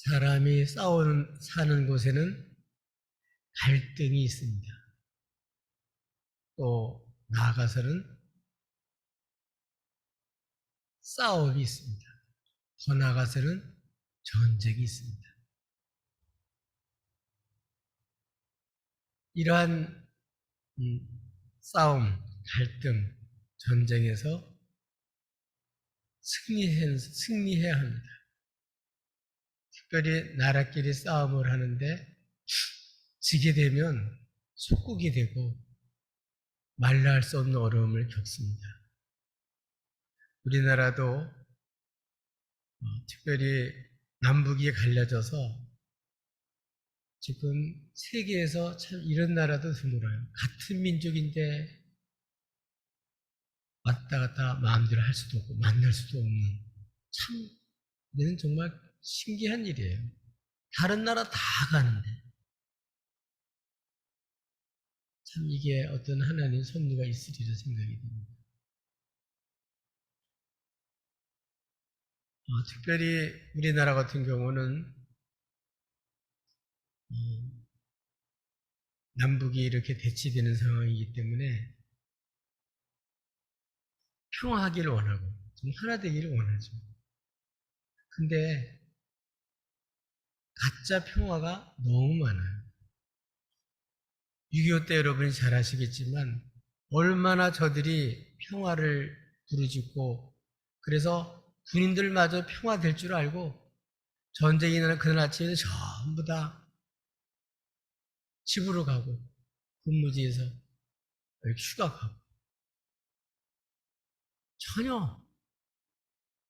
사람이 사는 곳에는 갈등이 있습니다. 또 나아가서는 싸움이 있습니다. 더 나아가서는 전쟁이 있습니다. 이러한 싸움, 갈등, 전쟁에서 승리해야 합니다. 특별히 나라끼리 싸움을 하는데 지게 되면 속국이 되고 말라 할 수 없는 어려움을 겪습니다. 우리나라도 특별히 남북이 갈려져서 지금 세계에서 참 이런 나라도 드물어요. 같은 민족인데 왔다 갔다 마음대로 할 수도 없고 만날 수도 없는 참 이는 정말 신기한 일이에요. 다른 나라 다 가는데 참 이게 어떤 하나님의 섭리가 있으리라 생각이 듭니다. 특별히 우리나라 같은 경우는 남북이 이렇게 대치되는 상황이기 때문에 평화하기를 원하고 좀 하나 되기를 원하죠. 근데 가짜 평화가 너무 많아요. 6.25 때 여러분이 잘 아시겠지만 얼마나 저들이 평화를 부르짖고 그래서 군인들마저 평화될 줄 알고 전쟁이 나는 그날 아침에 전부 다 집으로 가고 근무지에서 휴가 가고 전혀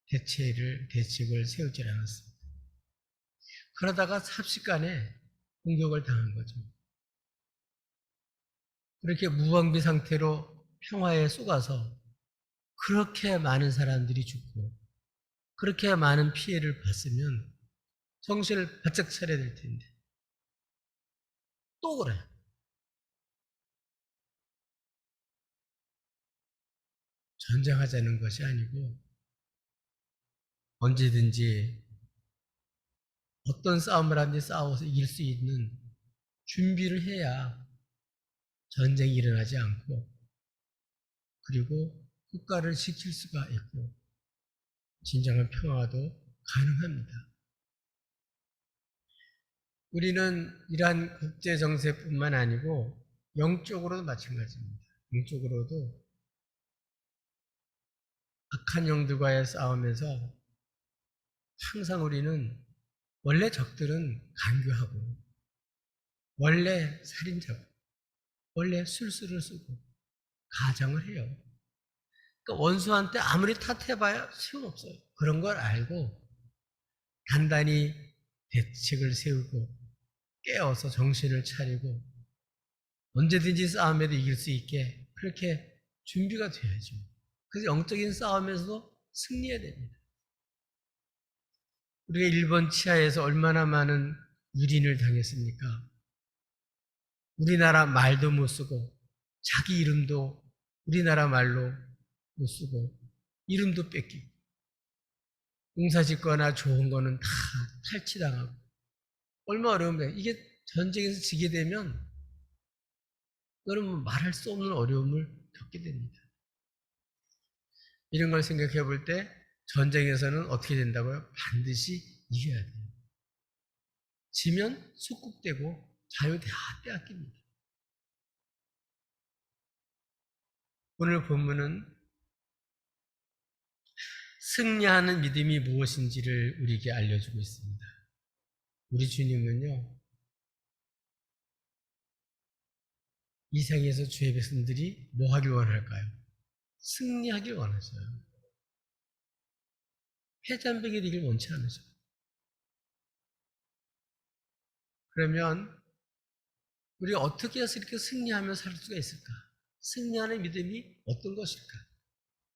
대책을 세우지 않았습니다. 그러다가 삽시간에 공격을 당한 거죠. 그렇게 무방비 상태로 평화에 쏘가서 그렇게 많은 사람들이 죽고 그렇게 많은 피해를 봤으면 정신을 바짝 차려야 될 텐데 또 그래요. 전쟁하자는 것이 아니고 언제든지 어떤 싸움을 하든지 싸워서 이길 수 있는 준비를 해야 전쟁이 일어나지 않고 그리고 국가를 지킬 수가 있고 진정한 평화도 가능합니다. 우리는 이러한 국제 정세뿐만 아니고 영적으로도 마찬가지입니다. 영적으로도 악한 영들과의 싸움에서 항상 우리는 원래 적들은 간교하고 원래 살인자고 원래 술수를 쓰고 가정을 해요. 그러니까 원수한테 아무리 탓해봐야 소용없어요. 그런 걸 알고 단단히 대책을 세우고 깨어서 정신을 차리고 언제든지 싸움에도 이길 수 있게 그렇게 준비가 돼야죠. 그래서 영적인 싸움에서도 승리해야 됩니다. 우리가 일본 치하에서 얼마나 많은 유린을 당했습니까? 우리나라 말도 못 쓰고 자기 이름도 우리나라 말로 못 쓰고 이름도 뺏기고 공사 짓거나 좋은 거는 다 탈취당하고 얼마나 어려운 거예요. 이게 전쟁에서 지게 되면 여러분 말할 수 없는 어려움을 겪게 됩니다. 이런 걸 생각해 볼 때 전쟁에서는 어떻게 된다고요? 반드시 이겨야 돼요. 지면 속국되고 자유 다 빼앗깁니다. 오늘 본문은 승리하는 믿음이 무엇인지를 우리에게 알려주고 있습니다. 우리 주님은요, 이 세상에서 주의 백성들이 뭐 하길 원할까요? 승리하길 원하셔요. 패잔백이 되길 원치 않으셔요. 그러면 우리가 어떻게 해서 이렇게 승리하며 살 수가 있을까? 승리하는 믿음이 어떤 것일까?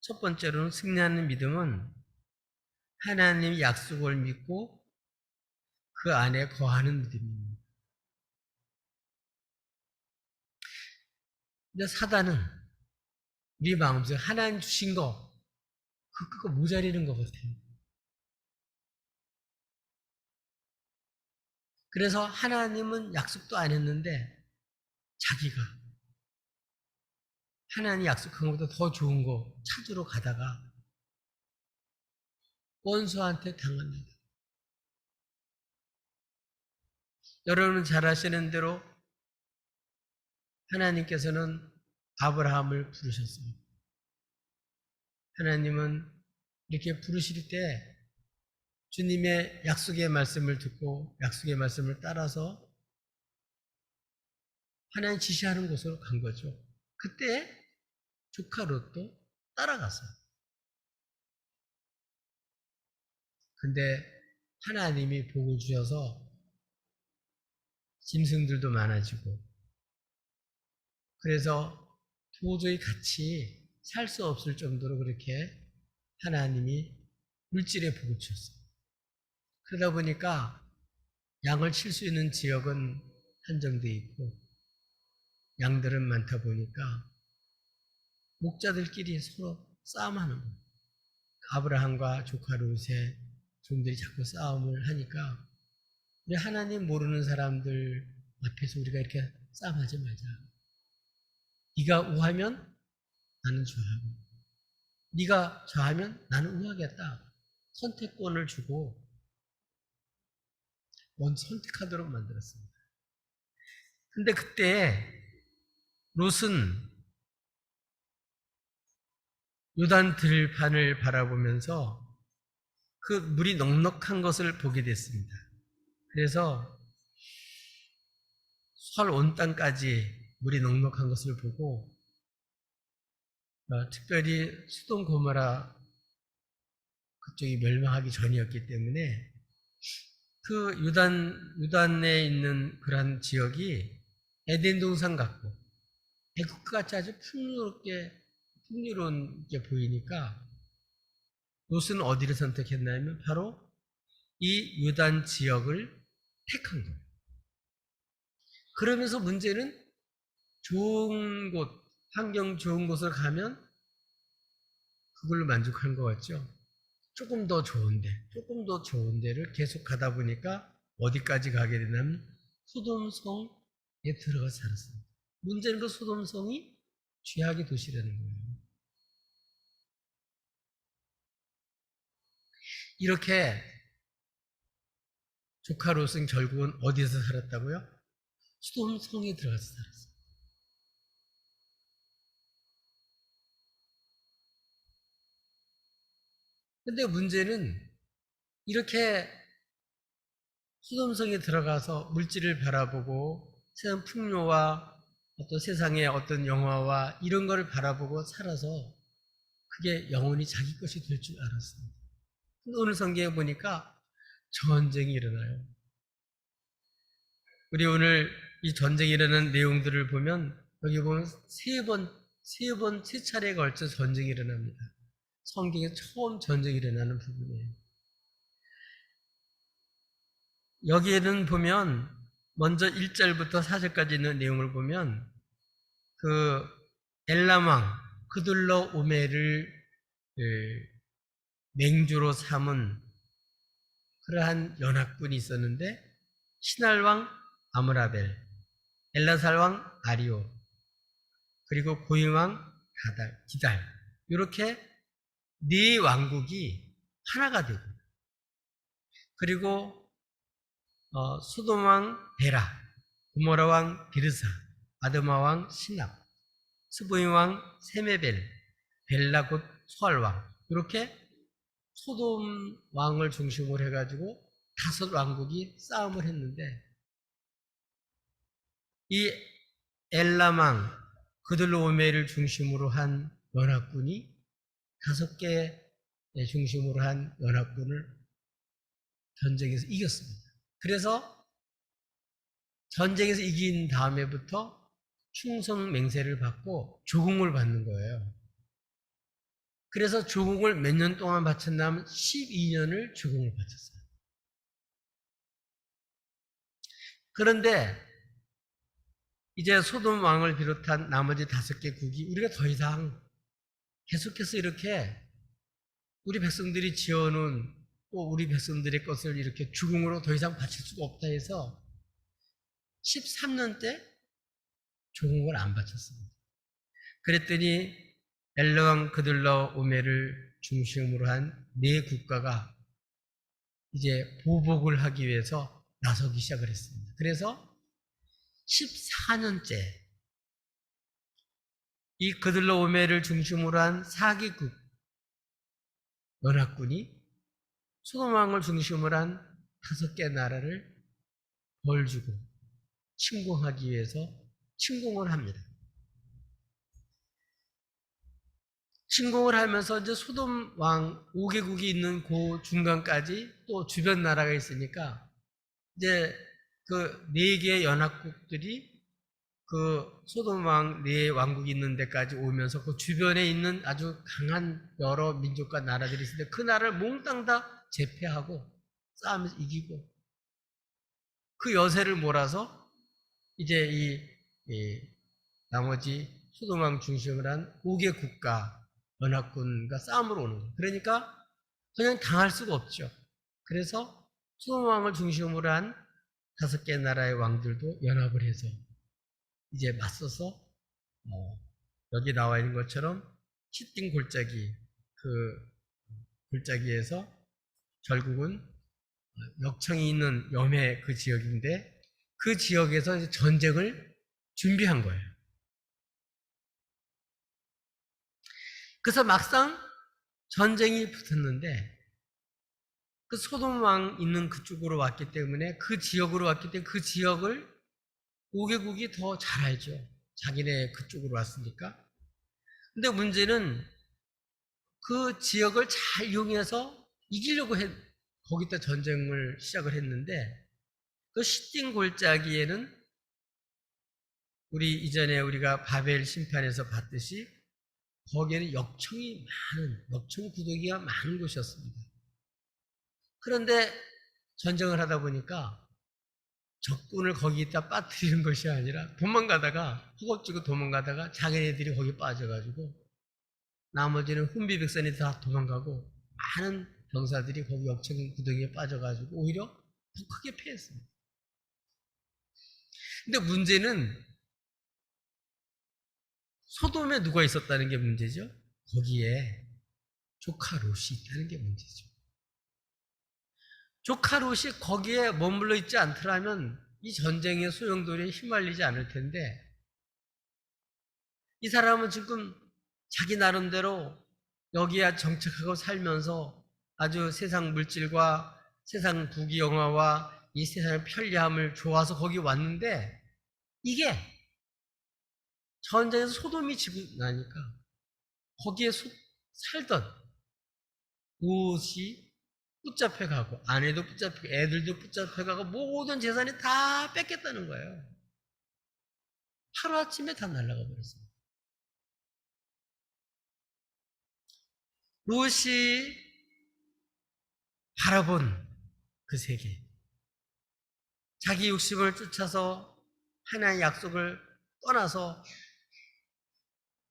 첫 번째로는 승리하는 믿음은 하나님의 약속을 믿고 그 안에 거하는 믿음입니다. 근데 사단은 우리 마음속에 하나님 주신 거 그거 모자리는 것 같아요. 그래서 하나님은 약속도 안 했는데 자기가 하나님 약속한 것보다 더 좋은 거 찾으러 가다가 원수한테 당합니다. 여러분은 잘 아시는 대로 하나님께서는 아브라함을 부르셨어요. 하나님은 이렇게 부르실 때 주님의 약속의 말씀을 듣고 약속의 말씀을 따라서 하나님 지시하는 곳으로 간 거죠. 그때 조카 롯도 따라갔어요. 근데 하나님이 복을 주셔서 짐승들도 많아지고 그래서 도저히 같이 살 수 없을 정도로 그렇게 하나님이 물질에 복을 주셨어요. 그러다 보니까 양을 칠 수 있는 지역은 한정되어 있고 양들은 많다 보니까 목자들끼리 서로 싸움하는 거예요. 아브라함과 조카 롯의 종들이 자꾸 싸움을 하니까 우리 하나님 모르는 사람들 앞에서 우리가 이렇게 싸움하지 말자. 네가 우하면 나는 좌하고 네가 좌하면 나는 우하겠다. 선택권을 주고 먼저 선택하도록 만들었습니다. 근데 그때 롯은 요단 들판을 바라보면서 그 물이 넉넉한 것을 보게 됐습니다. 그래서 설 온 땅까지 물이 넉넉한 것을 보고 특별히 수돔 고모라 그쪽이 멸망하기 전이었기 때문에 그 유단에 있는 그런 지역이 에덴 동산 같고 애국 같이 아주 풍요로운 게 보이니까 롯은 어디를 선택했냐면 바로 이 유단 지역을 택한 거예요. 그러면서 문제는 좋은 곳, 환경 좋은 곳을 가면 그걸로 만족한 것 같죠? 조금 더 좋은 데를 계속 가다 보니까 어디까지 가게 되냐면 소돔성에 들어가서 살았습니다. 문제는 그 소돔성이 죄악의 도시라는 거예요. 이렇게 조카 롯은 결국은 어디에서 살았다고요? 소돔성에 들어가서 살았어요. 근데 문제는 이렇게 소돔성에 들어가서 물질을 바라보고 세상 풍요와 어떤 세상의 어떤 영화와 이런 거를 바라보고 살아서 그게 영원히 자기 것이 될 줄 알았습니다. 근데 오늘 성경에 보니까 전쟁이 일어나요. 우리 오늘 이 전쟁이 일어나는 내용들을 보면 여기 보면 세 차례에 걸쳐 전쟁이 일어납니다. 성경에 처음 전쟁이 일어나는 부분이에요. 여기에는 보면 먼저 1절부터 4절까지 있는 내용을 보면 그 엘람왕 그들러 오메를 맹주로 삼은 그러한 연합군이 있었는데 신할왕 아므라벨, 엘라살왕 아리오, 그리고 고임왕 기달 이렇게 네 왕국이 하나가 되고 그리고 소돔왕 베라, 고모라왕 비르사, 아드마왕 시납, 스보임왕 세메벨, 벨라 곧 소알왕 이렇게 소돔 왕을 중심으로 해가지고 5 왕국이 싸움을 했는데 이 엘람왕 그들로오메를 중심으로 한 연합군이 5개 중심으로 한 연합군을 전쟁에서 이겼습니다. 그래서 전쟁에서 이긴 다음에부터 충성 맹세를 받고 조공을 받는 거예요. 그래서 조공을 몇 년 동안 바쳤냐면 12년을 조공을 바쳤어요. 그런데 이제 소돔 왕을 비롯한 나머지 5개 국이 우리가 더 이상 계속해서 이렇게 우리 백성들이 지어놓은 또 우리 백성들의 것을 이렇게 주공으로 더 이상 바칠 수가 없다 해서 13년 때 조공을 안 바쳤습니다. 그랬더니 엘르왕 그들러 오메를 중심으로 한 네 국가가 이제 보복을 하기 위해서 나서기 시작을 했습니다. 그래서 14년째 이 그들러 오메를 중심으로 한 4개국 연합군이 소돔 왕을 중심으로 한 5개 나라를 벌 주고 침공하기 위해서 침공을 합니다. 침공을 하면서 이제 소돔 왕 5개국이 있는 그 중간까지 또 주변 나라가 있으니까 이제 그 4개의 연합국들이 그 소돔 왕 4왕국이 있는 데까지 오면서 그 주변에 있는 아주 강한 여러 민족과 나라들이 있는데 그 나라를 몽땅 다 제패하고 싸우면서 이기고 그 여세를 몰아서 이제 이 나머지 소돔 왕 중심으로 한 5개 국가 연합군과 싸움을 오는 거예요. 그러니까 그냥 당할 수가 없죠. 그래서 소돔 왕을 중심으로 한 5개 나라의 왕들도 연합을 해서 이제 맞서서 여기 나와 있는 것처럼 시띵 골짜기 그 골짜기에서 결국은 역청이 있는 염해 그 지역인데 그 지역에서 이제 전쟁을 준비한 거예요. 그래서 막상 전쟁이 붙었는데 그 소돔 왕 있는 그쪽으로 왔기 때문에 그 지역으로 왔기 때문에 그 지역을 5개국이 더 잘 알죠. 자기네 그쪽으로 왔으니까. 근데 문제는 그 지역을 잘 이용해서 이기려고 거기다 전쟁을 시작을 했는데 그 시띵 골짜기에는 우리 이전에 우리가 바벨 심판에서 봤듯이 거기에는 역청 구더기가 많은 곳이었습니다. 그런데 전쟁을 하다 보니까 적군을 거기다 빠뜨리는 것이 아니라 도망가다가 허겁지겁 도망가다가 자기네들이 거기 빠져가지고 나머지는 훈비백산이 다 도망가고 많은 병사들이 거기 역청 구덩이에 빠져가지고 오히려 더 크게 패했습니다. 근데 문제는 소돔에 누가 있었다는 게 문제죠. 거기에 조카 롯이 있다는 게 문제죠. 조카 롯이 거기에 머물러 있지 않더라면 이 전쟁의 소용돌이에 휘말리지 않을 텐데 이 사람은 지금 자기 나름대로 여기에 정착하고 살면서 아주 세상 물질과 세상 부귀영화와 이 세상의 편리함을 좋아서 거기 왔는데 이게 전쟁에서 소돔이 지고 나니까 거기에 살던 롯이 붙잡혀가고 아내도 붙잡히고 애들도 붙잡혀가고 모든 재산이 다 뺏겼다는 거예요. 하루아침에 다 날아가 버렸습니다. 롯이 바라본 그 세계, 자기 욕심을 쫓아서 하나님의 약속을 떠나서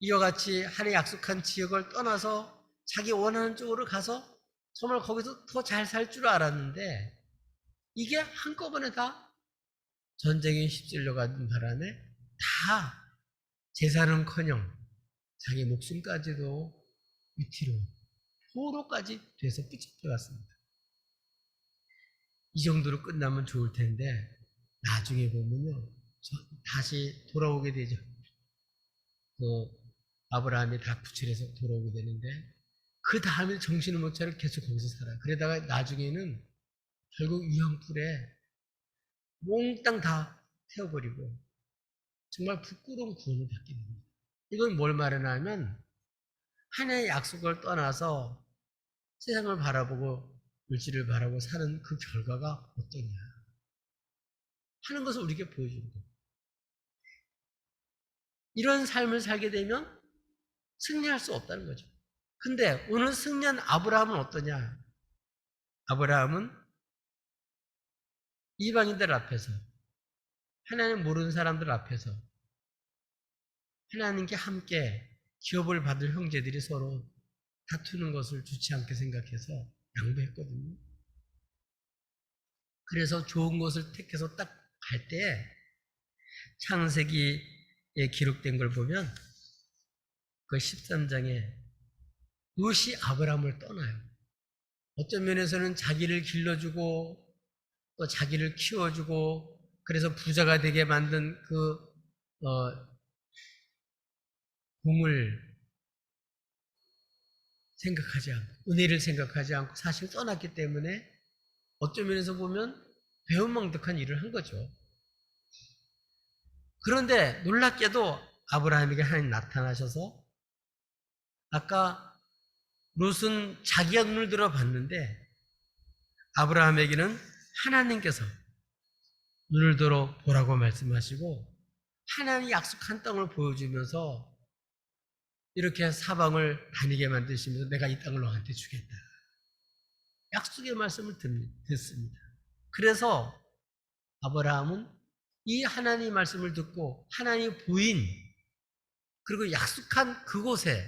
이와 같이 하나님의 약속한 지역을 떠나서 자기 원하는 쪽으로 가서 정말 거기서 더 잘 살 줄 알았는데 이게 한꺼번에 다 전쟁에 휩쓸려 가는 바람에 다 재산은커녕 자기 목숨까지도 위태로 포로까지 돼서 붙잡혀 갔습니다. 이 정도로 끝나면 좋을 텐데 나중에 보면요 다시 돌아오게 되죠. 아브라함이 다 구출해서 돌아오게 되는데 그 다음에 정신을 못 차리고 계속 거기서 살아요. 그러다가 나중에는 결국 유황불에 몽땅 다 태워버리고 정말 부끄러운 구원을 받게 됩니다. 이건 뭘 말하냐면 하나의 약속을 떠나서 세상을 바라보고 물질을 바라보고 사는 그 결과가 어떠냐 하는 것을 우리에게 보여주는 거예요. 이런 삶을 살게 되면 승리할 수 없다는 거죠. 근데 오늘 승리한 아브라함은 어떠냐? 아브라함은 이방인들 앞에서 하나님 모르는 사람들 앞에서 하나님께 함께 기업을 받을 형제들이 서로 다투는 것을 좋지 않게 생각해서 양보했거든요. 그래서 좋은 것을 택해서 딱 갈 때 창세기에 기록된 걸 보면 그 13장에 롯이 아브라함을 떠나요. 어떤 면에서는 자기를 길러주고 또 자기를 키워주고 그래서 부자가 되게 만든 그 공을 생각하지 않고 은혜를 생각하지 않고 사실 떠났기 때문에 어떤 면에서 보면 배은망덕한 일을 한 거죠. 그런데 놀랍게도 아브라함에게 하나님 나타나셔서 아까 롯은 자기가 눈을 들어 봤는데 아브라함에게는 하나님께서 눈을 들어 보라고 말씀하시고 하나님이 약속한 땅을 보여주면서 이렇게 사방을 다니게 만드시면서 내가 이 땅을 너한테 주겠다. 약속의 말씀을 듣습니다. 그래서 아브라함은 이 하나님의 말씀을 듣고 하나님이 보인 그리고 약속한 그곳에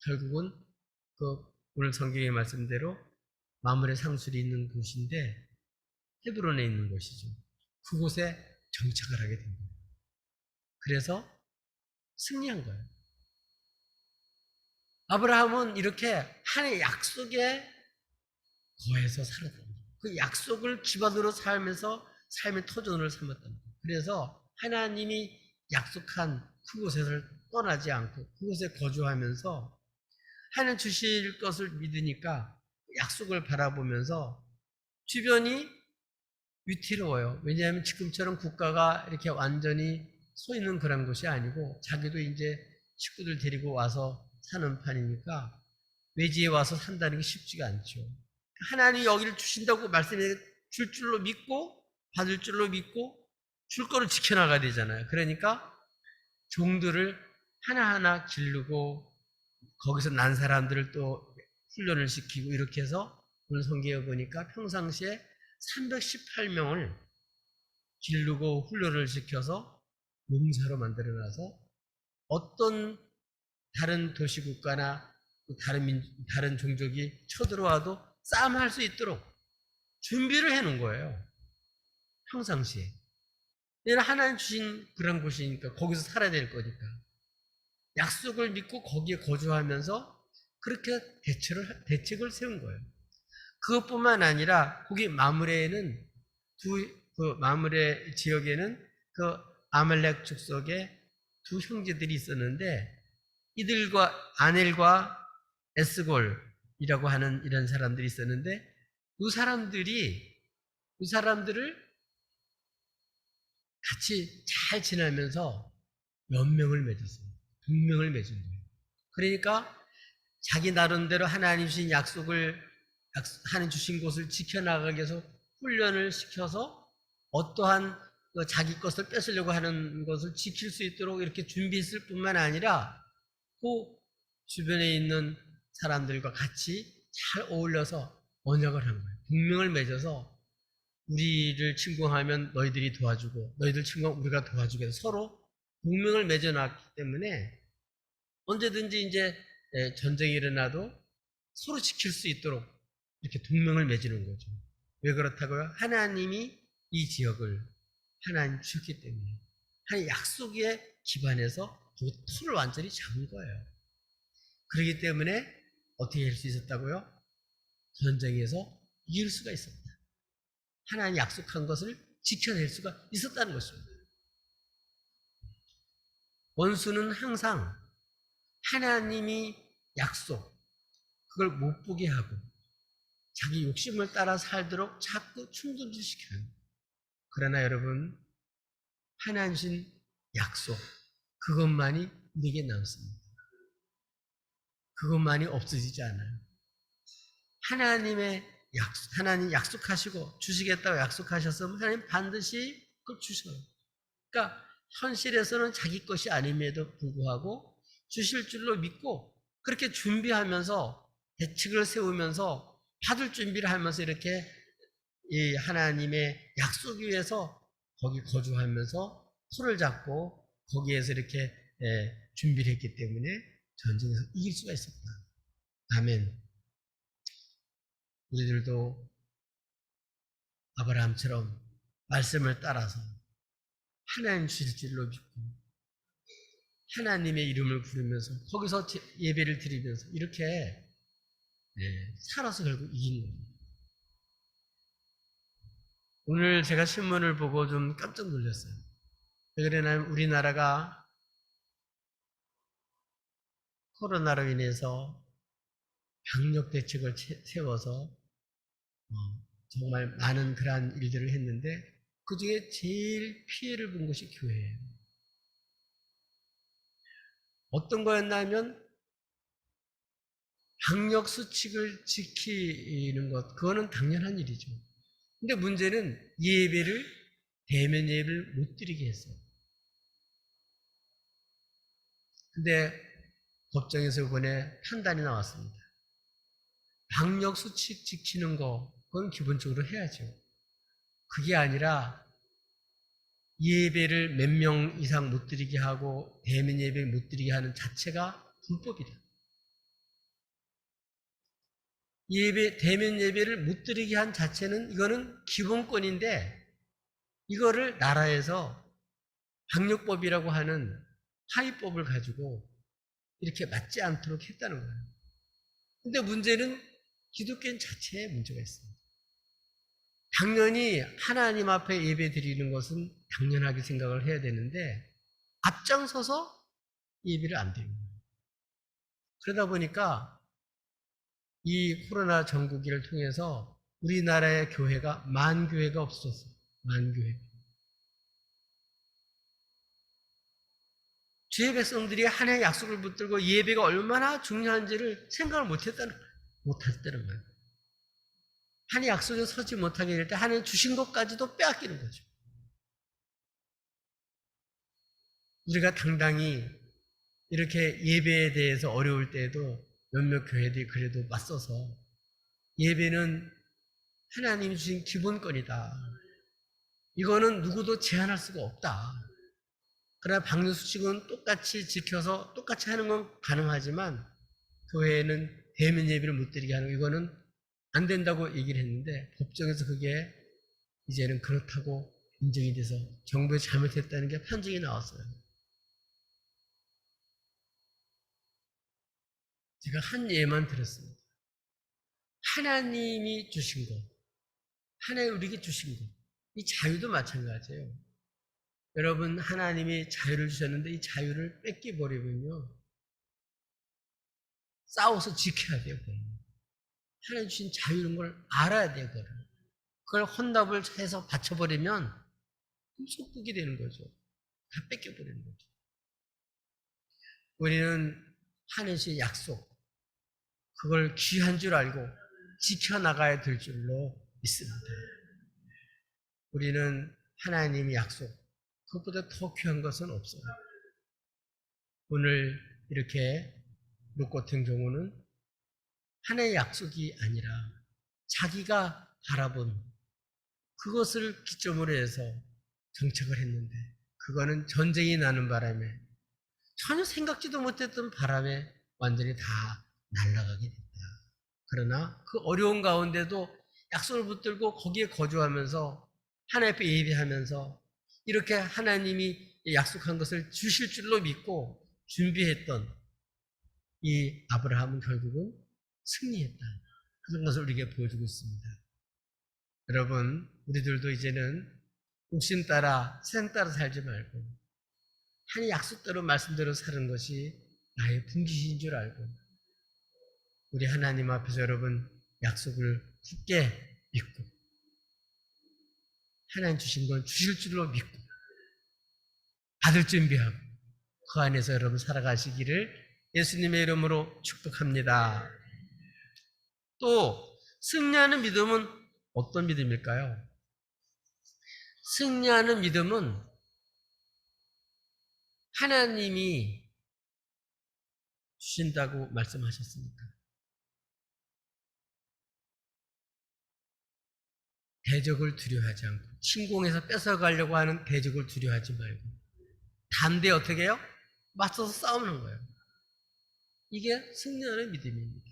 결국은 그 오늘 성경의 말씀대로 마물의 상술이 있는 곳인데 헤브론에 있는 곳이죠. 그곳에 정착을 하게 된 거예요. 그래서 승리한 거예요. 아브라함은 이렇게 하나님의 약속에 거해서 살았던 거예요. 그 약속을 기반으로 살면서 삶의 터전을 삼았던 거예요. 그래서 하나님이 약속한 그곳에서 떠나지 않고 그곳에 거주하면서 하나님 주실 것을 믿으니까 약속을 바라보면서 주변이 위태로워요. 왜냐하면 지금처럼 국가가 이렇게 완전히 서 있는 그런 곳이 아니고 자기도 이제 식구들 데리고 와서 사는 판이니까 외지에 와서 산다는 게 쉽지가 않죠. 하나님이 여기를 주신다고 말씀해 줄 줄로 믿고 받을 줄로 믿고 줄 거를 지켜나가야 되잖아요. 그러니까 종들을 하나하나 기르고 거기서 난 사람들을 또 훈련을 시키고 이렇게 해서 오늘 성경에 보니까 평상시에 318명을 기르고 훈련을 시켜서 용사로 만들어놔서 어떤 다른 도시국가나 다른 종족이 쳐들어와도 싸움할 수 있도록 준비를 해놓은 거예요. 평상시에. 얘는 하나님 주신 그런 곳이니까 거기서 살아야 될 거니까. 약속을 믿고 거기에 거주하면서 그렇게 대책을 세운 거예요. 그것뿐만 아니라 거기 마므레에는 그 마므레 지역에는 그 아말렉 족속의 두 형제들이 있었는데 이들과 아넬과 에스골이라고 하는 이런 사람들이 있었는데 그 사람들을 같이 잘 지내면서 연명을 맺었어요. 동맹을 맺은 거예요. 그러니까 자기 나름대로 하나님 주신 하나님 주신 곳을 지켜나가기 위해서 훈련을 시켜서 어떠한 자기 것을 뺏으려고 하는 것을 지킬 수 있도록 이렇게 준비했을 뿐만 아니라 그 주변에 있는 사람들과 같이 잘 어울려서 언약을 한 거예요. 동맹을 맺어서 우리를 침공하면 너희들이 도와주고 너희들 침공하면 우리가 도와주게 해서 서로 동맹을 맺어놨기 때문에 언제든지 이제 전쟁이 일어나도 서로 지킬 수 있도록 이렇게 동맹을 맺는 거죠. 왜 그렇다고요? 하나님이 이 지역을 하나님 주셨기 때문에 하나님 약속에 기반해서 그 틀을 완전히 잡은 거예요. 그렇기 때문에 어떻게 할 수 있었다고요? 전쟁에서 이길 수가 있었다. 하나님 약속한 것을 지켜낼 수가 있었다는 것입니다. 원수는 항상 하나님이 약속, 그걸 못 보게 하고 자기 욕심을 따라 살도록 자꾸 충동시켜요. 그러나 여러분, 하나님 신 약속, 그것만이 내게 남습니다. 그것만이 없어지지 않아요. 하나님 약속하시고 주시겠다고 약속하셨으면 하나님 반드시 그걸 주셔요. 그러니까 현실에서는 자기 것이 아님에도 불구하고 주실 줄로 믿고 그렇게 준비하면서 대책을 세우면서 받을 준비를 하면서 이렇게 이 하나님의 약속 위에서 거기 거주하면서 손을 잡고 거기에서 이렇게 준비를 했기 때문에 전쟁에서 이길 수가 있었다. 아멘. 우리들도 아브라함처럼 말씀을 따라서 하나님 주실 줄로 믿고 하나님의 이름을 부르면서 거기서 예배를 드리면서 이렇게 살아서 결국 이긴 겁니다. 오늘 제가 신문을 보고 좀 깜짝 놀랐어요. 왜 그러냐면 우리나라가 코로나로 인해서 방역 대책을 세워서 정말 많은 그러한 일들을 했는데 그중에 제일 피해를 본 것이 교회예요. 어떤 거였냐면 방역 수칙을 지키는 것, 그거는 당연한 일이죠. 근데 문제는 대면 예배를 못 드리게 했어요. 근데 법정에서 이번에 판단이 나왔습니다. 방역 수칙 지키는 거, 그건 기본적으로 해야죠. 그게 아니라 예배를 몇 명 이상 못 드리게 하고 대면 예배를 못 드리게 하는 자체가 불법이다. 대면 예배를 못 드리게 한 자체는 이거는 기본권인데 이거를 나라에서 방역법이라고 하는 하위법을 가지고 이렇게 맞지 않도록 했다는 거예요. 근데 문제는 기독교인 자체에 문제가 있습니다. 당연히 하나님 앞에 예배 드리는 것은 당연하게 생각을 해야 되는데 앞장서서 예배를 안 드리는 거예요. 그러다 보니까 이 코로나 전국기를 통해서 우리나라의 교회가 만교회가 없어졌어요. 만교회. 주의 백성들이 하나님의 약속을 붙들고 예배가 얼마나 중요한지를 생각을 못했다는 거예요. 하나님의 약속에 서지 못하게 될 때 하나님 주신 것까지도 빼앗기는 거죠. 우리가 당당히 이렇게 예배에 대해서 어려울 때에도 몇몇 교회들이 그래도 맞서서 예배는 하나님이 주신 기본권이다. 이거는 누구도 제한할 수가 없다. 그러나 방역 수칙은 똑같이 지켜서 똑같이 하는 건 가능하지만 교회에는 대면 예배를 못 드리게 하는 이거는 안 된다고 얘기를 했는데 법정에서 그게 이제는 그렇다고 인정이 돼서 정부에 잘못했다는 게 판정이 나왔어요. 제가 한 예만 들었습니다. 하나님이 주신 것, 하나님 우리에게 주신 것, 이 자유도 마찬가지예요. 여러분 하나님이 자유를 주셨는데 이 자유를 뺏겨버리면요 싸워서 지켜야 돼요. 하나님 주신 자유인 걸 알아야 돼요. 그걸 혼납을 해서 바쳐버리면 속국이 되는 거죠. 다 뺏겨버리는 거죠. 우리는 하나님 주신 약속, 그걸 귀한 줄 알고 지켜나가야 될 줄로 믿습니다. 우리는 하나님의 약속, 그것보다 더 귀한 것은 없어요. 오늘 이렇게 롯 같은 경우는 하나의 약속이 아니라 자기가 바라본 그것을 기점으로 해서 정착을 했는데 그거는 전쟁이 나는 바람에 전혀 생각지도 못했던 바람에 완전히 다 날아가게 됐다. 그러나 그 어려운 가운데도 약속을 붙들고 거기에 거주하면서 하나님 앞에 예배하면서 이렇게 하나님이 약속한 것을 주실 줄로 믿고 준비했던 이 아브라함은 결국은 승리했다. 그런 것을 우리에게 보여주고 있습니다. 여러분, 우리들도 이제는 욕심 따라, 세상 따라 살지 말고 하나님 약속대로 말씀대로 사는 것이 나의 분기신 줄 알고 우리 하나님 앞에서 여러분 약속을 굳게 믿고 하나님 주신 건 주실 줄로 믿고 받을 준비하고 그 안에서 여러분 살아가시기를 예수님의 이름으로 축복합니다. 또 승리하는 믿음은 어떤 믿음일까요? 승리하는 믿음은 하나님이 주신다고 말씀하셨습니까? 대적을 두려워하지 않고 침공해서 뺏어가려고 하는 대적을 두려워하지 말고 담대히 어떻게 해요? 맞서서 싸우는 거예요. 이게 승리하는 믿음입니다.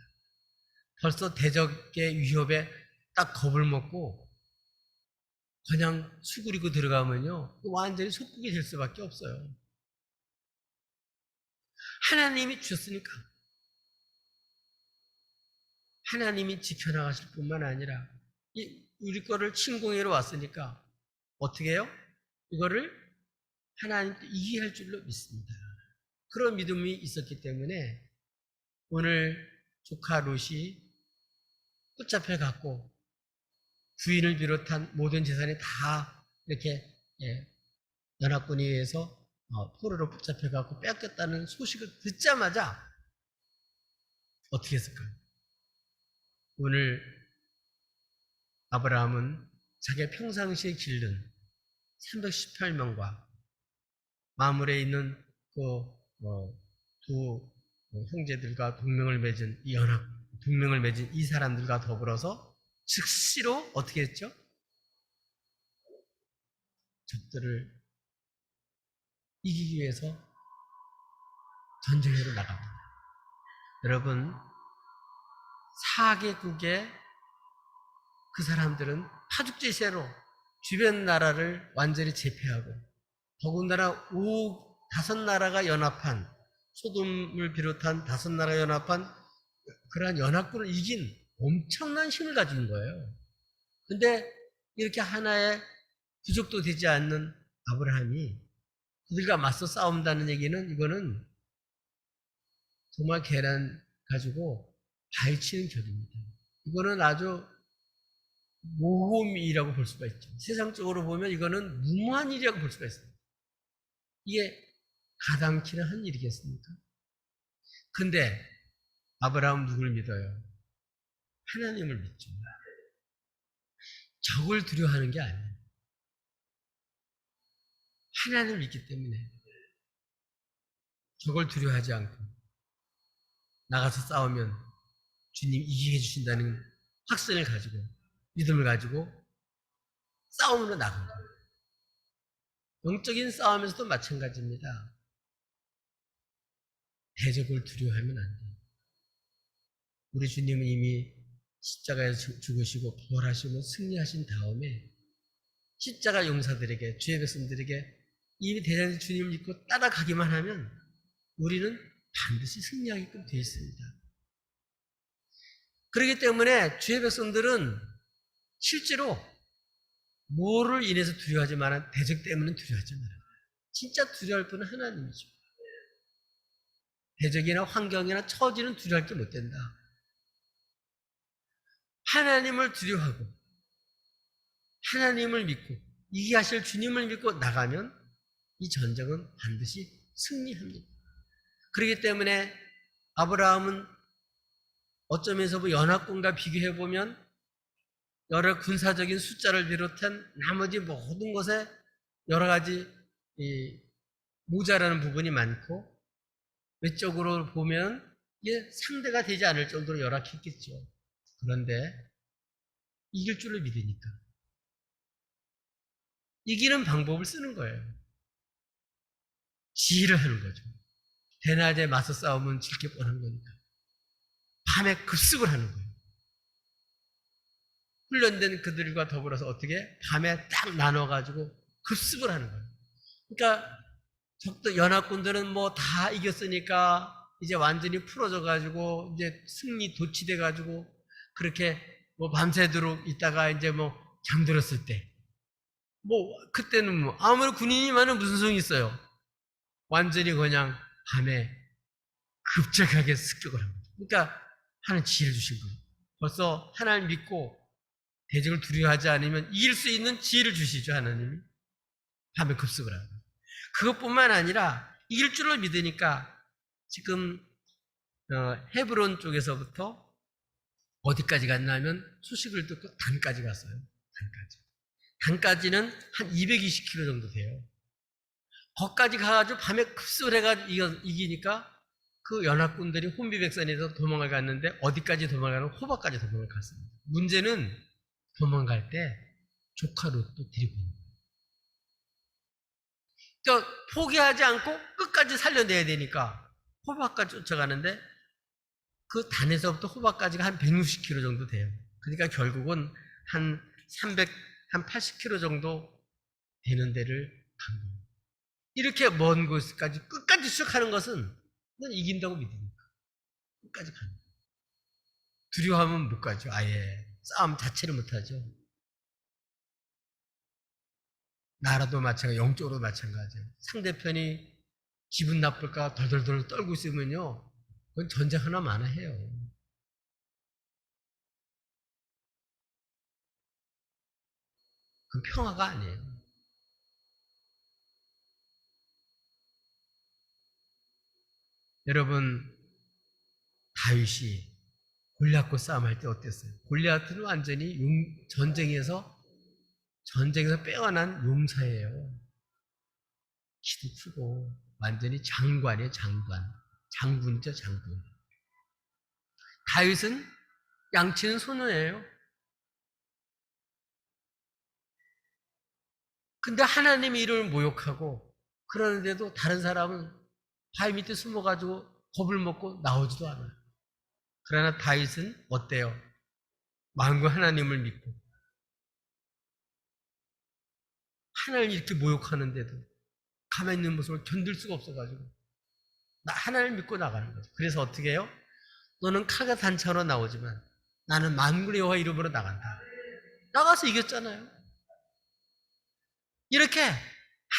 벌써 대적의 위협에 딱 겁을 먹고 그냥 수그리고 들어가면요, 완전히 속국이 될 수밖에 없어요. 하나님이 주셨으니까. 하나님이 지켜나가실 뿐만 아니라 우리 거를 침공해로 왔으니까 어떻게 해요? 이거를 하나님께 이해할 줄로 믿습니다. 그런 믿음이 있었기 때문에 오늘 조카 롯이 붙잡혀 갖고 부인을 비롯한 모든 재산이 다 이렇게 연합군에 의해서 포로로 붙잡혀 갖고 뺏겼다는 소식을 듣자마자 어떻게 했을까요? 오늘 아브라함은 자기가 평상시에 기른 318명과 마물에 있는 두 형제들과 동맹을 맺은 이 사람들과 더불어서 즉시로 어떻게 했죠? 적들을 이기기 위해서 전쟁으로 나갑니다. 여러분, 4개국의 그 사람들은 파죽지세로 주변 나라를 완전히 제패하고 더군다나 5나라가 연합한 소돔을 비롯한 5나라가 연합한 그러한 연합군을 이긴 엄청난 힘을 가진 거예요. 근데 이렇게 하나의 부족도 되지 않는 아브라함이 그들과 맞서 싸운다는 얘기는 이거는 정말 계란 가지고 발치는 격입니다. 이거는 아주 모험이라고 볼 수가 있죠. 세상적으로 보면 이거는 무모한 일이라고 볼 수가 있습니다. 이게 가당키나 한 일이겠습니까? 근데 아브라함은 누굴 믿어요? 하나님을 믿죠. 적을 두려워하는 게 아니에요. 하나님을 믿기 때문에 적을 두려워하지 않고 나가서 싸우면 주님 이기게 해주신다는 확신을 가지고 믿음을 가지고 싸움으로 나간 거예요. 영적인 싸움에서도 마찬가지입니다. 대적을 두려워하면 안 돼요. 우리 주님은 이미 십자가에서 죽으시고 부활하시고 승리하신 다음에 십자가 용사들에게, 주의 백성들에게 이미 대단히 주님을 믿고 따라가기만 하면 우리는 반드시 승리하게끔 되어 있습니다. 그렇기 때문에 주의 백성들은 실제로 뭐를 인해서 두려워하지 마라, 대적 때문에 두려워하지 마라. 진짜 두려워할 분은 하나님이죠. 대적이나 환경이나 처지는 두려워할 게 못 된다. 하나님을 두려워하고 하나님을 믿고 이기게 하실 주님을 믿고 나가면 이 전쟁은 반드시 승리합니다. 그렇기 때문에 아브라함은 어쩌면서 연합군과 비교해보면 여러 군사적인 숫자를 비롯한 나머지 모든 것에 여러 가지 모자라는 부분이 많고 외적으로 보면 이게 상대가 되지 않을 정도로 열악했겠죠. 그런데 이길 줄을 믿으니까 이기는 방법을 쓰는 거예요. 지휘를 하는 거죠. 대낮에 맞서 싸우면 질 게 뻔한 거니까 밤에 급습을 하는 거예요. 훈련된 그들과 더불어서 어떻게 밤에 딱 나눠가지고 급습을 하는 거예요. 그러니까 적도 연합군들은 뭐 다 이겼으니까 이제 완전히 풀어져가지고 이제 승리 도취돼가지고 그렇게 뭐 밤새도록 있다가 이제 뭐 잠들었을 때 뭐 그때는 뭐 아무리 군인이 많으면 무슨 소용이 있어요. 완전히 그냥 밤에 급작하게 습격을 합니다. 그러니까 하나님 지혜를 주신 거예요. 벌써 하나님 믿고 대적을 두려워하지 않으면 이길 수 있는 지혜를 주시죠. 하나님이 밤에 급습을 하고 그것뿐만 아니라 이길 줄을 믿으니까 지금 헤브론 쪽에서부터 어디까지 갔냐면 소식을 듣고 단까지 갔어요. 단까지는 한 220km 정도 돼요. 거기까지 가가지고 밤에 급습을 해가지고 이기니까 그 연합군들이 혼비백산에서 도망을 갔는데 어디까지 도망가는 호박까지 도망을 갔습니다. 문제는 도망갈 때 조카 롯도 데리고 있는 거예요. 그러니까 포기하지 않고 끝까지 살려내야 되니까 호박까지 쫓아가는데 그 단에서부터 호박까지가 한 160km 정도 돼요. 그러니까 결국은 한 한 80km 정도 되는 데를 간 거예요. 이렇게 먼 곳까지 끝까지 쭉 가는 것은 난 이긴다고 믿으니까 끝까지 가는 거예요. 두려워하면 못 가죠. 아예 싸움 자체를 못 하죠. 나라도 마찬가지, 영적으로 마찬가지예요. 상대편이 기분 나쁠까 덜덜덜 떨고 있으면요, 그건 전쟁 하나 마나 해요. 그건 평화가 아니에요. 여러분, 다윗이 골리앗과 싸움할 때 어땠어요? 골리앗은 완전히 전쟁에서 빼어난 용사예요. 키도 크고 완전히 장관이에요. 장군이죠. 장군. 다윗은 양치는 소년이에요. 근데 하나님의 이름을 모욕하고 그러는데도 다른 사람은 바위 밑에 숨어가지고 겁을 먹고 나오지도 않아요. 그러나 다윗은 어때요? 만국 하나님을 믿고 하나님을 이렇게 모욕하는데도 가만히 있는 모습을 견딜 수가 없어가지고 하나님을 믿고 나가는 거죠. 그래서 어떻게 해요? 너는 칼과 단창으로 나오지만 나는 만군의 여호와 이름으로 나간다. 나가서 이겼잖아요. 이렇게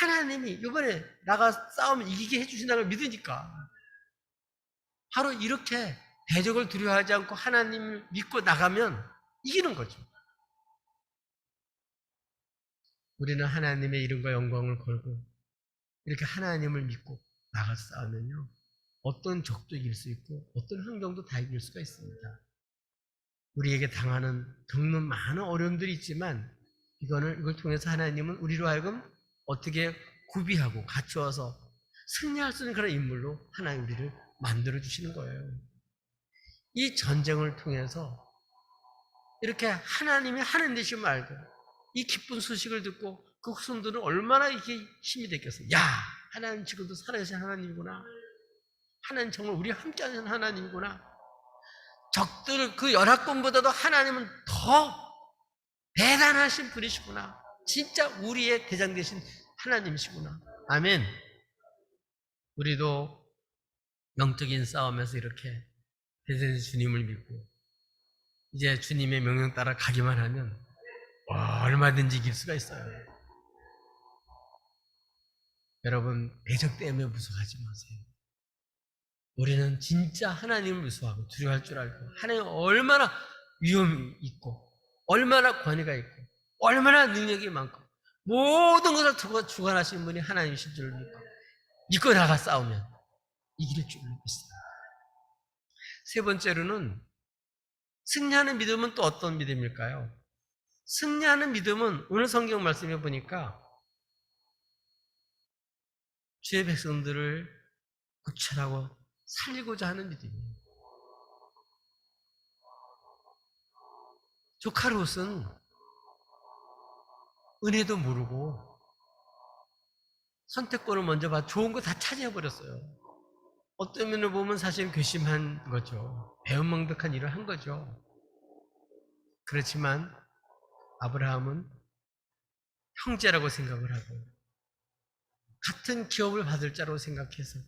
하나님이 이번에 나가 싸우면 이기게 해주신다는 걸 믿으니까 바로 이렇게 대적을 두려워하지 않고 하나님을 믿고 나가면 이기는 거죠. 우리는 하나님의 이름과 영광을 걸고 이렇게 하나님을 믿고 나가서 싸우면요, 어떤 적도 이길 수 있고 어떤 환경도 다 이길 수가 있습니다. 우리에게 겪는 많은 어려움들이 있지만 이걸 통해서 하나님은 우리로 하여금 어떻게 구비하고 갖추어서 승리할 수 있는 그런 인물로 하나님 우리를 만들어 주시는 거예요. 이 전쟁을 통해서 이렇게 하나님이 하는 되심을 알고 이 기쁜 소식을 듣고 그 후손들은 얼마나 이게 힘이 됐겠어요. 야, 하나님 지금도 살아계신 하나님이구나. 하나님 정말 우리와 함께하는 하나님이구나. 적들 그 연합군보다도 하나님은 더 대단하신 분이시구나. 진짜 우리의 대장 되신 하나님이시구나. 아멘. 우리도 영적인 싸움에서 이렇게 대전 주님을 믿고 이제 주님의 명령 따라 가기만 하면 얼마든지 이길 수가 있어요. 여러분, 대적 때문에 무서워하지 마세요. 우리는 진짜 하나님을 무서워하고 두려워할 줄 알고 하나님 얼마나 위험이 있고 얼마나 권위가 있고 얼마나 능력이 많고 모든 것을 주관하시는 분이 하나님이신 줄 믿고 나가 싸우면 이길 줄 믿습니다. 세 번째로는 승리하는 믿음은 또 어떤 믿음일까요? 승리하는 믿음은 오늘 성경 말씀해 보니까 주의 백성들을 구출하고 살리고자 하는 믿음이에요. 조카 롯은 은혜도 모르고 선택권을 먼저 받아 좋은 거 다 차지해버렸어요. 어떤 면을 보면 사실 괘씸한 거죠. 배은망덕한 일을 한 거죠. 그렇지만 아브라함은 형제라고 생각을 하고 같은 기업을 받을 자로 생각해서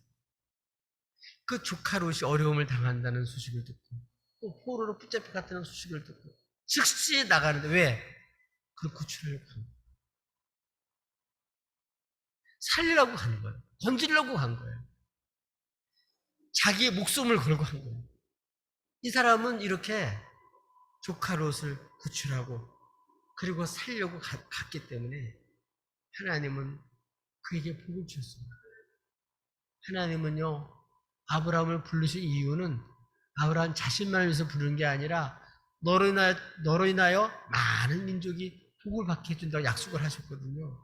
그 조카 롯이 어려움을 당한다는 소식을 듣고 또 포로로 붙잡혀 갔다는 소식을 듣고 즉시 나가는데 왜? 그걸 구출하려고 한 거예요. 살리려고 간 거예요. 건지려고 간 거예요. 자기의 목숨을 걸고 한 거예요. 이 사람은 이렇게 조카 롯을 구출하고 그리고 살려고 갔기 때문에 하나님은 그에게 복을 주셨습니다. 하나님은요, 아브라함을 부르신 이유는 아브라함 자신만을 위해서 부르는 게 아니라 너로 인하여 많은 민족이 복을 받게 해준다고 약속을 하셨거든요.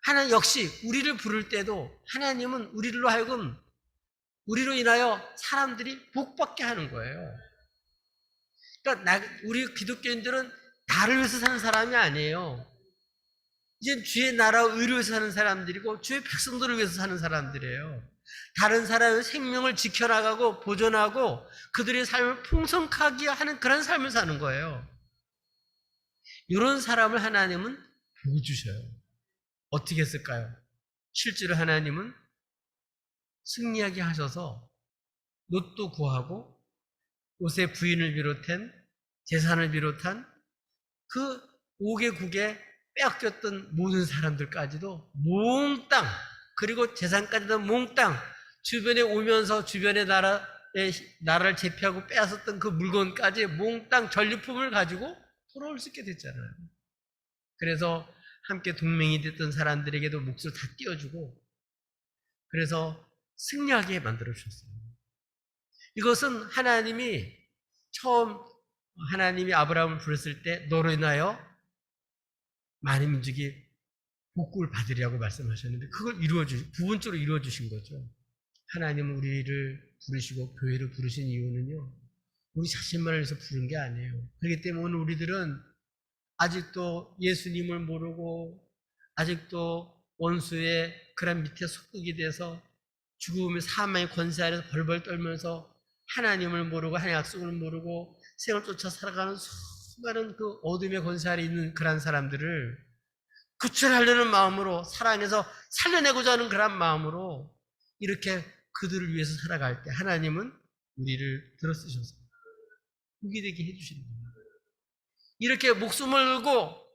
하나님 역시 우리를 부를 때도 하나님은 우리로 인하여 사람들이 복받게 하는 거예요. 그러니까 우리 기독교인들은 나를 위해서 사는 사람이 아니에요. 이제 주의 나라 의를 위해서 사는 사람들이고 주의 백성들을 위해서 사는 사람들이에요. 다른 사람의 생명을 지켜나가고 보존하고 그들의 삶을 풍성하게 하는 그런 삶을 사는 거예요. 이런 사람을 하나님은 복 주셔요. 어떻게 했을까요? 실제로 하나님은 승리하게 하셔서 롯도 구하고 롯의 부인을 비롯한 재산을 비롯한 그 5개국에 빼앗겼던 모든 사람들까지도 몽땅, 그리고 재산까지도 몽땅 주변에 오면서 주변의 나라를 제패하고 빼앗았던 그 물건까지 몽땅 전리품을 가지고 돌아올 수 있게 됐잖아요. 그래서 함께 동맹이 됐던 사람들에게도 몫을 다 띄워주고, 그래서 승리하게 만들어 주셨어요. 이것은 하나님이 아브라함을 부르실 때 너로 인하여 많은 민족이 복국을 받으리라고 말씀하셨는데, 그걸 부분적으로 이루어 주신 거죠. 하나님은 우리를 부르시고 교회를 부르신 이유는요, 우리 자신만을 위해서 부른 게 아니에요. 그렇기 때문에 오늘 우리들은 아직도 예수님을 모르고 아직도 원수의 그런 밑에 속국이 돼서 죽음의 사망의 권세 아래서 벌벌 떨면서 하나님을 모르고 하나님의 약속을 모르고 생을 쫓아 살아가는 수많은 그 어둠의 권세 아래 있는 그런 사람들을 구출하려는 마음으로, 사랑해서 살려내고자 하는 그런 마음으로 이렇게 그들을 위해서 살아갈 때 하나님은 우리를 들어쓰셔서 복이 되게 해주시는 거예요. 이렇게 목숨을 걸고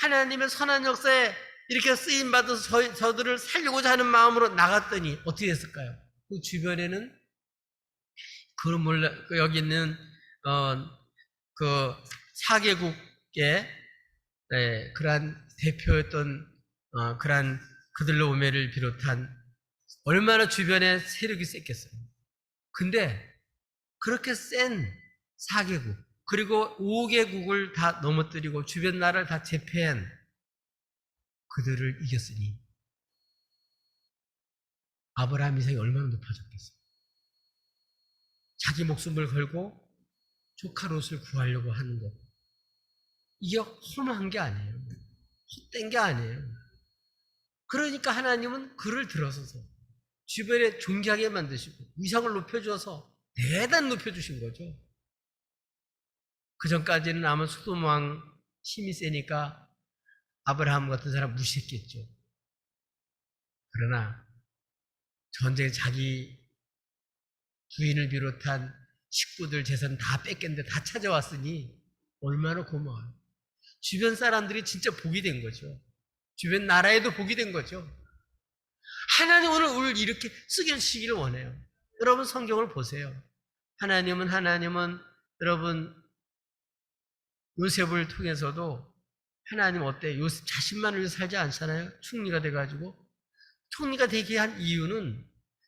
하나님의 선한 역사에 이렇게 쓰임받아서 저들을 살리고자 하는 마음으로 나갔더니 어떻게 됐을까요? 그 주변에는 여기 있는 그 4개국의 그러한 대표였던 그러한 그들로 오메를 비롯한 얼마나 주변에 세력이 셌겠어요. 근데 그렇게 센 4개국 그리고 5개국을 다 넘어뜨리고 주변 나라를 다 제패한 그들을 이겼으니 아브라함 이상이 얼마나 높아졌겠어요. 자기 목숨을 걸고 조카 롯을 구하려고 하는 것, 이게 험한 게 아니에요. 헛된 게 아니에요. 그러니까 하나님은 그를 들어서서 주변에 존귀하게 만드시고 위상을 높여줘서 대단 높여주신 거죠. 그 전까지는 아마 소돔 왕 힘이 세니까 아브라함 같은 사람 무시했겠죠. 그러나 전쟁에 자기 부인을 비롯한 식구들 재산 다 뺏겼는데 다 찾아왔으니 얼마나 고마워요. 주변 사람들이 진짜 복이 된 거죠. 주변 나라에도 복이 된 거죠. 하나님 오늘 우리를 이렇게 쓰시기를 원해요. 여러분 성경을 보세요. 하나님은 여러분 요셉을 통해서도 하나님 어때요? 요셉 자신만을 위해 살지 않잖아요. 총리가 돼가지고. 총리가 되게 한 이유는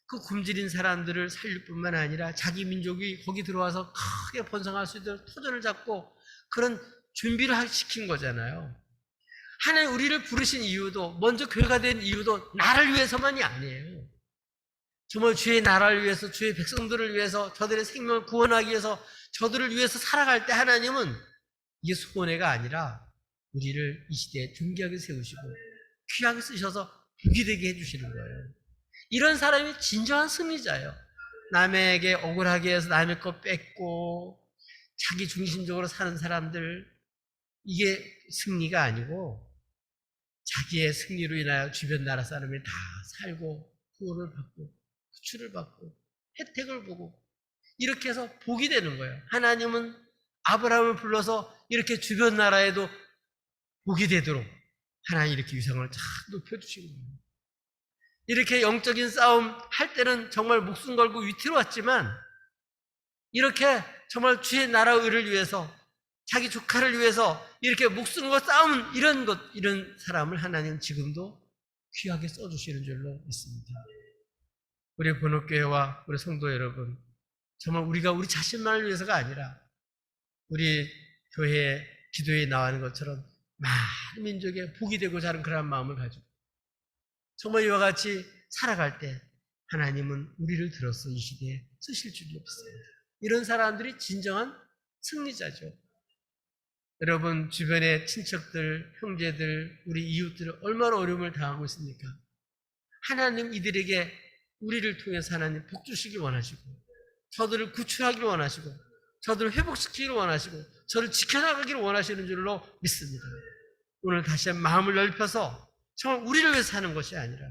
그 굶주린 사람들을 살릴 뿐만 아니라 자기 민족이 거기 들어와서 크게 번성할 수 있도록 터전을 잡고 그런 준비를 시킨 거잖아요. 하나님 우리를 부르신 이유도, 먼저 교회가 된 이유도 나를 위해서만이 아니에요. 정말 주의 나라를 위해서, 주의 백성들을 위해서, 저들의 생명을 구원하기 위해서, 저들을 위해서 살아갈 때 하나님은 이게 손해가 아니라 우리를 이 시대에 존귀하게 세우시고 귀하게 쓰셔서 복이 되게 해주시는 거예요. 이런 사람이 진정한 승리자예요. 남에게 억울하게 해서 남의 것 뺏고 자기 중심적으로 사는 사람들, 이게 승리가 아니고 자기의 승리로 인하여 주변 나라 사람이 다 살고 구원을 받고 구출을 받고 혜택을 보고 이렇게 해서 복이 되는 거예요. 하나님은 아브라함을 불러서 이렇게 주변 나라에도 복이 되도록 하나님 이렇게 위상을 쫙 높여주신 거예요. 이렇게 영적인 싸움 할 때는 정말 목숨 걸고 위태로웠지만 이렇게 정말 주의 나라 의를 위해서 자기 조카를 위해서 이렇게 목숨 걸고 싸우는 이런 사람을 하나님은 지금도 귀하게 써주시는 줄로 믿습니다. 우리 본업교회와 우리 성도 여러분, 정말 우리가 우리 자신만을 위해서가 아니라 우리 교회 기도에 나가는 것처럼 많은 민족의 복이 되고자 하는 그런 마음을 가지고 정말 이와 같이 살아갈 때 하나님은 우리를 들어서 이 시대에 쓰실 줄로 믿습니다. 이런 사람들이 진정한 승리자죠. 여러분 주변의 친척들, 형제들, 우리 이웃들 얼마나 어려움을 당하고 있습니까? 하나님 이들에게 우리를 통해서 하나님 복 주시길 원하시고 저들을 구출하길 원하시고 저들을 회복시키기를 원하시고 저를 지켜나가기를 원하시는 줄로 믿습니다. 오늘 다시 한번 마음을 넓혀서 정말 우리를 위해서 사는 것이 아니라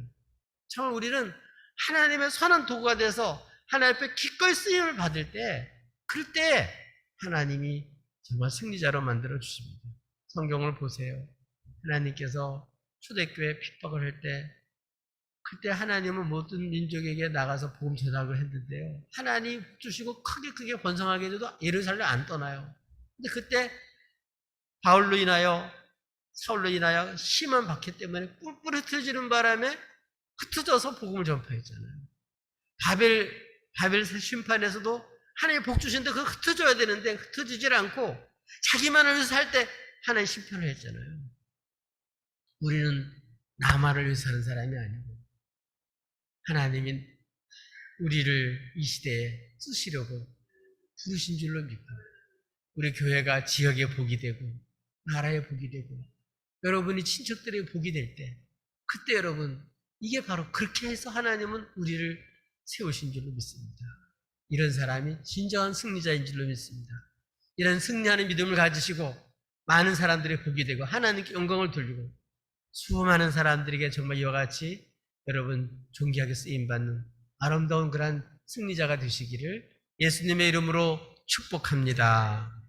정말 우리는 하나님의 선한 도구가 돼서 하나님 앞에 기꺼이 쓰임을 받을 때 그럴 때 하나님이 정말 승리자로 만들어 주십니다. 성경을 보세요. 하나님께서 초대교회 핍박을 할 때 그때 하나님은 모든 민족에게 나가서 복음 전학을 했는데요. 하나님 주시고 크게 번성하게 해도 예루살렘 안 떠나요. 근데 그때 바울로 인하여 사울로 인하여 심한 박해 때문에 뿔뿔이 흩어지는 바람에 흩어져서 복음을 전파했잖아요. 바벨 심판에서도 하나님 복 주신데 그거 흩어져야 되는데 흩어지질 않고 자기만을 위해서 살 때 하나님 심판을 했잖아요. 우리는 나만을 위해서 사는 사람이 아니고 하나님이 우리를 이 시대에 쓰시려고 부르신 줄로 믿고 우리 교회가 지역의 복이 되고 나라의 복이 되고 여러분이 친척들의 복이 될 때 그때 여러분 이게 바로 그렇게 해서 하나님은 우리를 세우신 줄로 믿습니다. 이런 사람이 진정한 승리자인 줄로 믿습니다. 이런 승리하는 믿음을 가지시고 많은 사람들의 복이 되고 하나님께 영광을 돌리고 수많은 사람들에게 정말 이와 같이 여러분 존귀하게 쓰임받는 아름다운 그런 승리자가 되시기를 예수님의 이름으로 축복합니다.